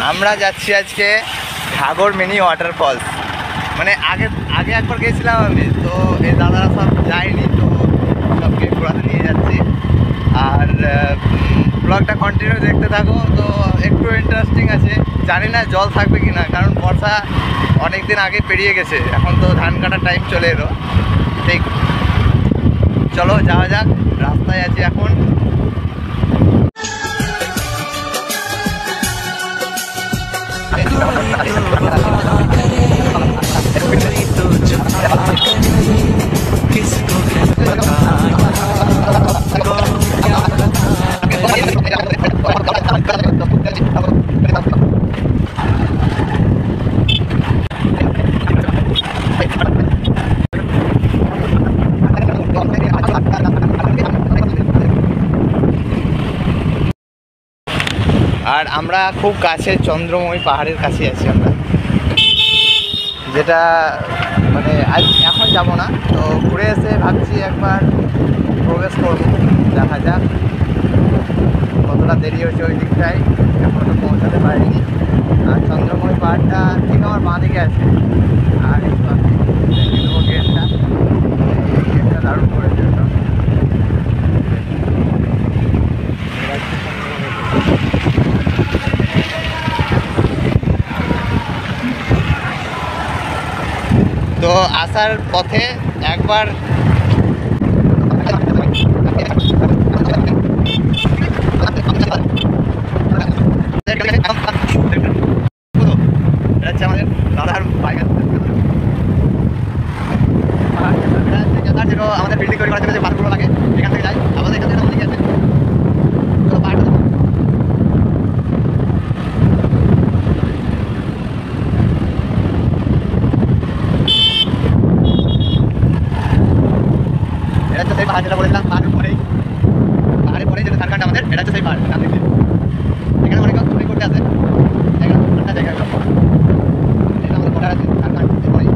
আমরা যাচ্ছি আজকে ঘাগর মিনি ওয়াটারফলস। মানে আগে আগে একবার গেছিলাম আমি, তো এই দাদারা সব যায়নি, তো সবকে ঘোরাতে নিয়ে যাচ্ছি। আর ব্লগটা কন্টিনিউ দেখতে থাকো, তো একটু ইন্টারেস্টিং আছে। জানি না জল থাকবে কি না, কারণ বর্ষা অনেক দিন আগে পেরিয়ে গেছে, এখন তো ধান কাটার টাইম চলে এলো। ঠিক, চলো যাওয়া যাক। রাস্তায় আছি এখন। আর আমরা খুব কাছে চন্দ্রময় পাহাড়ের কাছে আছি আমরা, যেটা মানে আজ এখন যাব না, তো ঘুরে এসে ভাবছি একবার প্রবেশ করব। দেখা যাক কতটা দেরি হয়েছে ওই দিকটায়, এখনও তো পৌঁছাতে পারিনি। আর চন্দ্রময় পাহাড়টা ঠিক আমার বাঁ দিকে আছে। আর একটু আমি দেখে দেবো গেটটা, এই গেটটা দারুণ করেছে। তো আসার পথে একবার আমাদের দাদার বাইক আমাদের বিল্ডিং তৈরি করার জন্য যে পাথরগুলো লাগে, এখান থেকে যাই। আমাদের এখান থেকে আমাদের আছে তো পাহাড়টা সেই পাহাড় যেটা বলেছিলাম, পাহাড়ের পরেই যেটা ঝাড়খণ্ড আমাদের, এটা হচ্ছে সেই পাহাড়। এখানে অনেক শুটিং করতে আসে, এখানে ঠান্ডা জায়গা, এটা আমাদের বর্ডার আছে ঝাড়খণ্ড। এরপরেই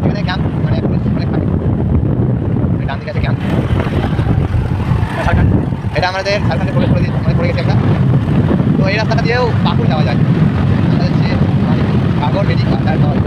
এখানে ক্যাম্প, মানে পুলিশ অনেক থাকে। ডান দিকে আছে ক্যাম্প, ঝাড়খণ্ড। এটা আমাদের ঝাড়খণ্ডে প্রবেশ করে পড়ে গেছি আমরা। তো এই রাস্তাটা দিয়েও পাকুড় যাওয়া যায়। আমাদের হচ্ছে ঘাগর মিনি ওয়াটারফল।